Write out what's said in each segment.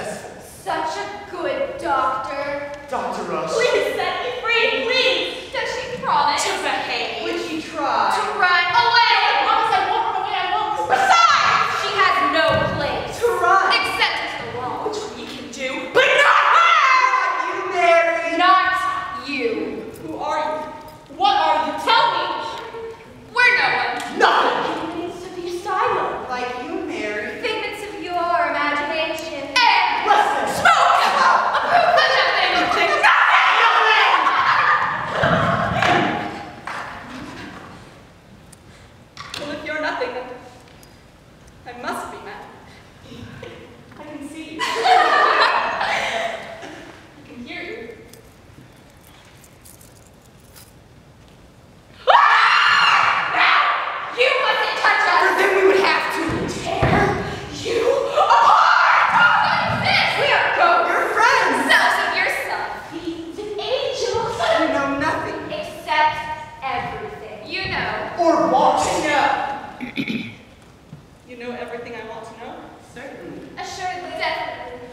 successful. Such a good doctor. Dr. Rush. Please set me free, please. Does she promise to behave? Would she try? To run away. I promise I won't run away. I won't. Besides, she has no place to run. Except it's the law, which we can do. But not her! Not you, Mary. Not you. Who are you? What are you? Tell me. We're no one. Nothing. Figments of the asylum. Like you, Mary. Figments of your imagination. And listen. Smoke! Nothing! Nothing! Well, if you're nothing, then I must be mad. I can see you. I can hear you. You mustn't touch us! Or then we would have to tear you apart! What is this? We are ghosts. You're friends. Selves of yourself. Fiends and angels. You know nothing. Except everything. You know. Or want to to know. You know everything I want to know? Certainly. Assuredly, definitely.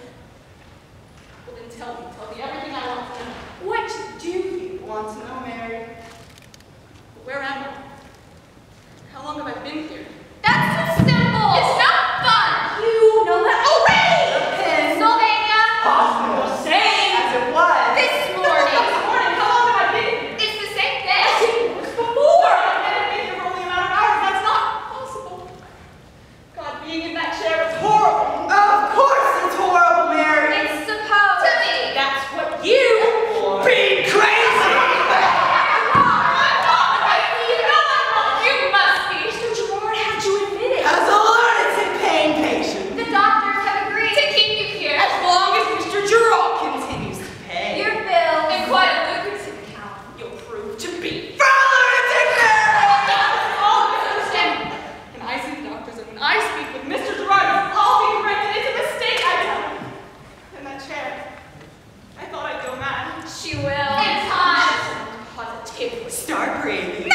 Well then tell me everything I want to know. What do you Want to know, Mary? Where am I? How long have I been here? That's so simple! It's not fun! You know that already! Pennsylvania! Hospital. Same! As it was. This morning! This morning? How long have I been here? It's the same thing! I think it was before! I've been here for only a matter of hours. That's not possible. God, being in that chair is horrible! Of course it's horrible, Mary. It's supposed to be. That's what you Be crazy! You must be. Mr. Girard had you admitted. As a lunatic pain patient. The doctors have agreed to keep you here as long as Mr. Girard Continues to pay. your bill and quite a lucrative account you'll prove to be. For a lunatic, Mary! And I see the doctors, and when I speak with Mr. Girard, it's all being corrected. It's a mistake, I tell him. In that chair, I thought I'd go mad. She will. In time. Positively. Start breathing.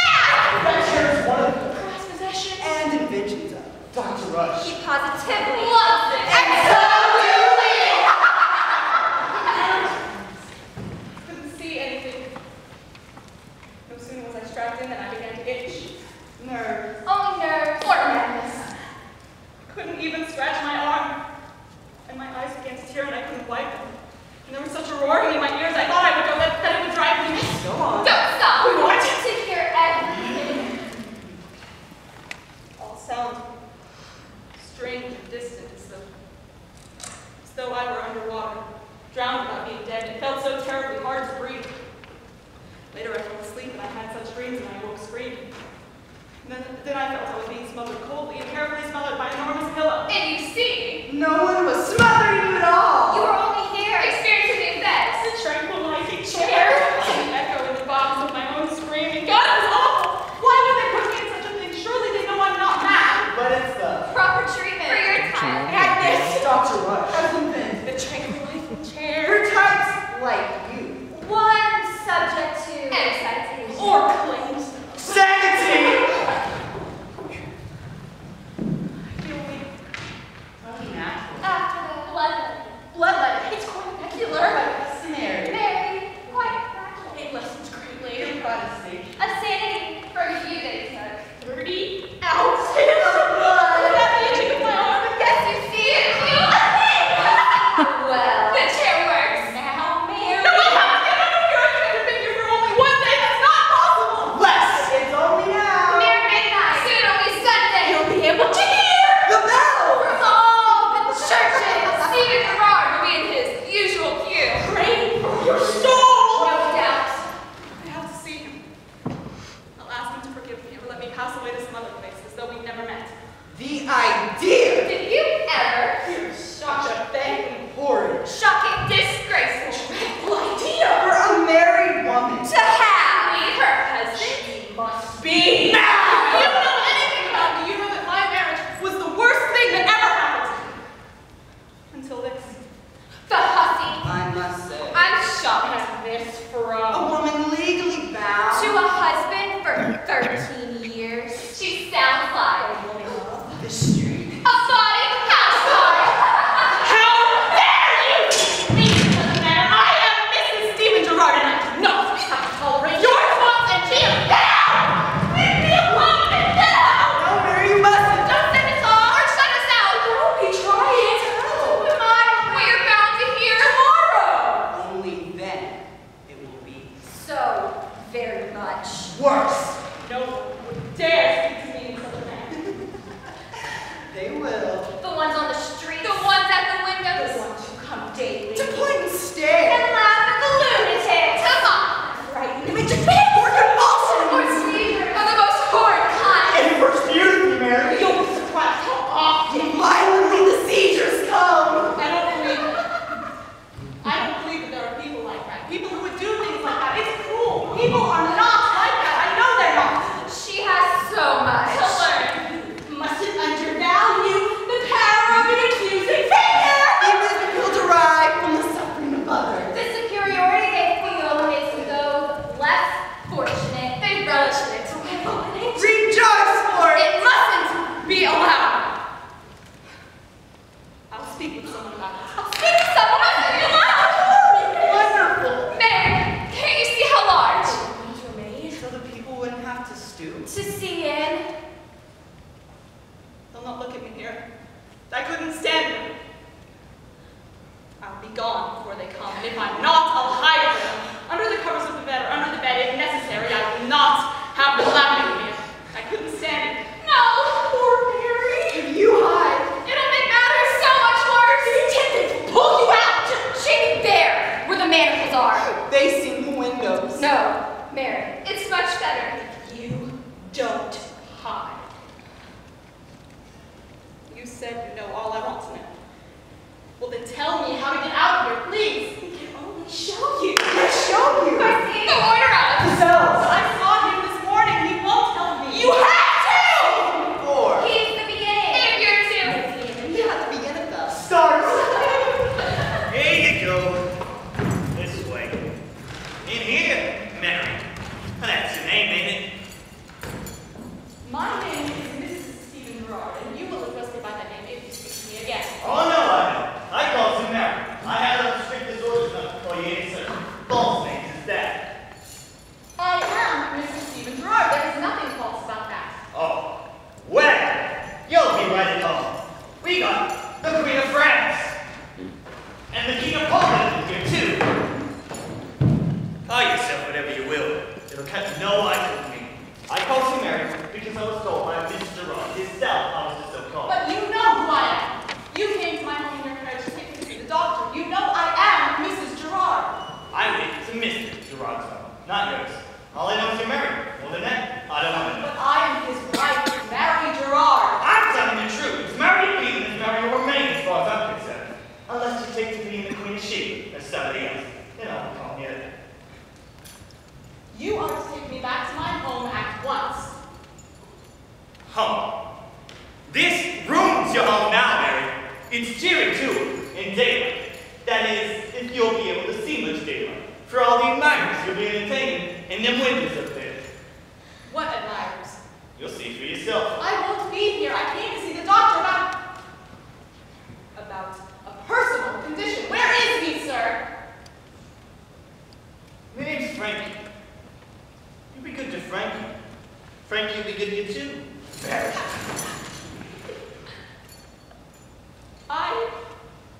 That chair is one of the cross possession and inventions of Dr. Rush. He positively loves it. And so do we! Couldn't see anything. No sooner was I strapped in than I began to itch. Nerves. Only nerves or madness. Couldn't even scratch my arm. And my eyes began to tear and I couldn't wipe them. And there was such a roaring in my ears, I thought I would go, that it would drive me. Go on. Don't stop. We want you to hear everything. All sounds strange and distant, as though I were underwater, drowned without being dead. It felt so terribly hard to breathe. Later I fell asleep and I had such dreams and I woke screaming. And then I felt I was being smothered coldly and terribly smothered by an enormous pillow. And you see, No one was smothering you at all. you were only here experiencing the effects. The tranquilizing chair. The echo in the box of my own screaming. God, it was awful. Why would they put me in such a thing? Surely they know I'm not mad. But it's the Proper treatment for your type. Madness. Dr. Rush has invented The tranquilizing chair. for types like you. One subject to excitation or claims. Sanity! I feel weak. Only natural. After the bloodletting. It's quite peculiar. Mary. Very, quite fragile. It lessens greatly. Your protestation. Of sanity for you that it took 30 ounces of blood. Without the itching of my arm. Yes, you see it. Well, the chair works now, Mary. No, we'll have to get out of here. I could have been here for only one day. That's not possible. Less! It's only now. Near midnight. Soon it'll be Sunday. You'll be able to hear The bell! from all the churches. Stephen Girard will be in his usual pew. Praying for your soul. No doubt. I have to see him. I'll ask him to forgive me or let me pass away to some other place as though we never met. The idea! Did you ever hear such a thing? Horrid. Shocking, disgraceful, dreadful idea. For a married woman. To have me her husband? She must be mad. You don't know anything about me. You know that my marriage was the worst thing that ever happened to me. Until this. The hussy. I must say. I'm shocked at this from A woman legally bound. to a husband for 13 years. She sounds like a woman of The street. a body housewife. How dare speaking to someone about it. I'll speak to someone else in your life. Wonderful. Mary, can't you see how large? To a maid so the people wouldn't have to stoop. To see in. They'll not look at me here. I couldn't stand them. I'll be gone before they come, and if I'm not, I'll hide them. Under the covers of the bed, or under the bed if necessary. I will not have them laughing at me. I couldn't stand it. No, poor Mary. If you hide, It'll make matters so much worse. Kenton, pull you out. Shake there, where the manacles are. facing the windows. No, Mary, it's much better. You don't hide. You said you know all I want to know. Well, then tell me how to get out of here, please. I can only show you. Let's show you. I see the order out. Yourselves. I saw him this morning. He won't tell me. You have to! Before. He's the beginning. If you're two. You have to begin at the Start. Here you go. This way. In here, Mary. That's your name, ain't it? My name is Mrs. Stephen Girard, and you will address me by that name if you speak to me again. Oh, no, I know. I called you Mary. I had a strict orders not to call you any such false names as that. I am Mrs. Stephen Girard. There is nothing false about that. Oh, well, you'll be right at home. We got the Queen of France. And the King of Poland is here, too. Call yourself whatever you will. It'll catch no eye from me. I called you Mary because I was told by Mr. Girard himself I was to so called. But you know who I am. You came to my home in your carriage to take me to see the doctor. You know I am Mrs. Girard. I went to Mr. Girard's home, not yours. All I know is you're married. More than that, I don't want to know. But I am his wife, Mary Girard. I'm telling the truth. Mary Queen is Mary will remain as far as I'm concerned. Unless you take to being the Queen of She or somebody else. Then I'll call you that. You are to take me back to my home at once. Home. This room's your home now, Mary. It's cheery, too, in daylight. That is, if you'll be able to see much daylight. For all the admirers you'll be entertaining in them windows up there. What admirers? You'll see for yourself. I won't be here. I came to see the doctor about a personal condition. Where is he, sir? My name's Frankie. You'll be good to Frankie. Frankie will be good to you, too. Mary. I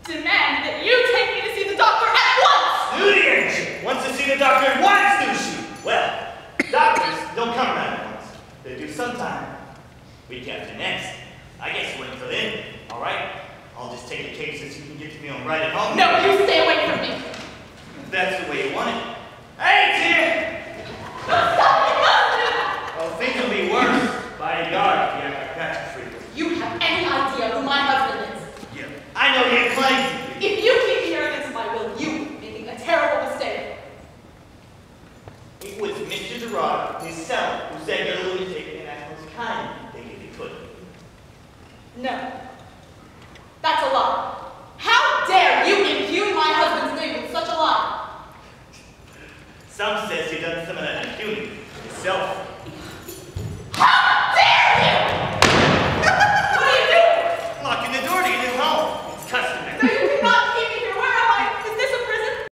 demand that you take me to see the doctor at once! Snooty, ain't she? Wants to see the doctor at once, do she? Well, doctors don't come around at once. They do sometime. Week after next. I guess you wait until then, all right? I'll just take a case so you can get to me on right at home. No, you stay away from me. If that's the way you want it. Hey, dear! Stop it, husband! Oh, things will be worse. By God, if you have catch free. You have any idea who my husband is? Yeah. I know you claim to be. If you keep me here against my will, you are making a terrible mistake. It was Mr. Girard himself who said you're a lunatic and I was kind, they if you could. No.